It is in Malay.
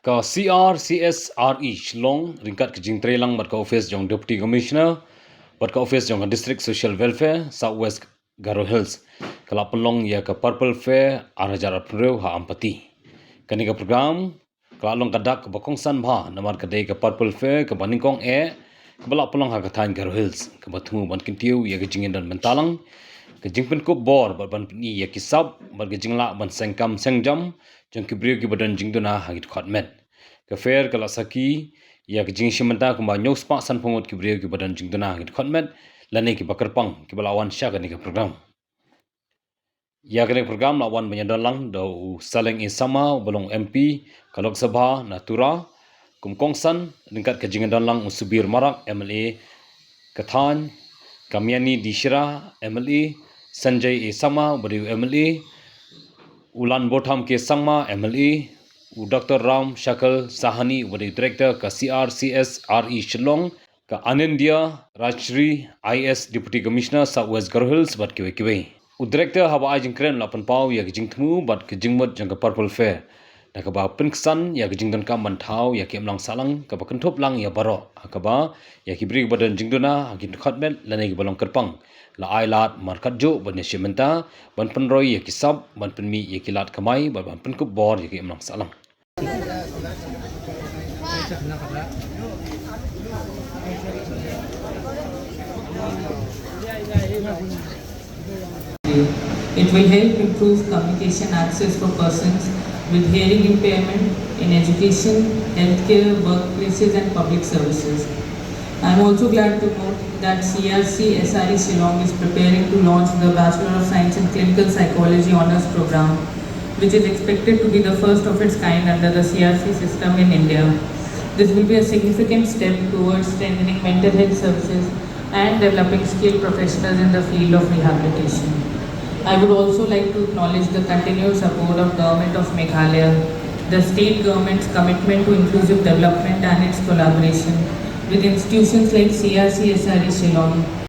Ka CRCSRE Shillong ringkat ke jing trelang bat ka office jong deputy commissioner bat ka office jong district social welfare southwest Garo Hills kala pelong ya ke purple fair arajar apreu ha ampati kani ka program kala long kadak ke bakongsan bha namar ka dei ke purple fair ke baningkong ke bala pelong ha ka thain Garo Hills ke bathu ban kintiu ya ke jingin dan mentalang ke jingpen ko bor bat ban ni ya kisab bat ke jingla ban sengkam sengjam jong kibriu ki badan jingduna hagit khatmet ke fair kala saki ya ke jing shimenta ko ma nyos pa san pongot kibriu ki badan jingduna hagit khatmet lane ki bakarpang ki balawan sya ke ni program ya ke program lawan banyadolang do saleng isama bolong MP kalok sabha natura kumkongsan ringkat ke jingadolang usubir marak MLA kathan kamiani dishra MLA Sanjay Isama bari MLA Ulan Botham ke Sangma MLA Dr. Ram Shakal Sahani bari Director ka CRCSRE Shillong ka Anindya Rajshri IS Deputy Commissioner Southwest Garo Hills bat kiwe Director haba ajing kren lapan pau ya jingtmu bat ke jingmut jang ka Purple Fair da ka ba pinksan ya jingdan ka mantau ya ke mlang salang ka ba kentop lang ya baro ka ba ya ki brig badan jingduna agin khatmet lanai balong kerpang la ailat markat jo ban shimenta ban penroi ya kisab ban penmi ya kilat kamai ban penkup bor ya ke mlang salang It will help improve communication access for persons with hearing impairment in education, healthcare, workplaces and public services. I am also glad to note that CRCSRE Shillong is preparing to launch the Bachelor of Science in Clinical Psychology Honours Program, which is expected to be the first of its kind under the CRC system in India. This will be a significant step towards strengthening mental health services and developing skilled professionals in the field of rehabilitation. I would also like to acknowledge the continued support of Government of Meghalaya, the state government's commitment to inclusive development and its collaboration with institutions like CRCSRE Shillong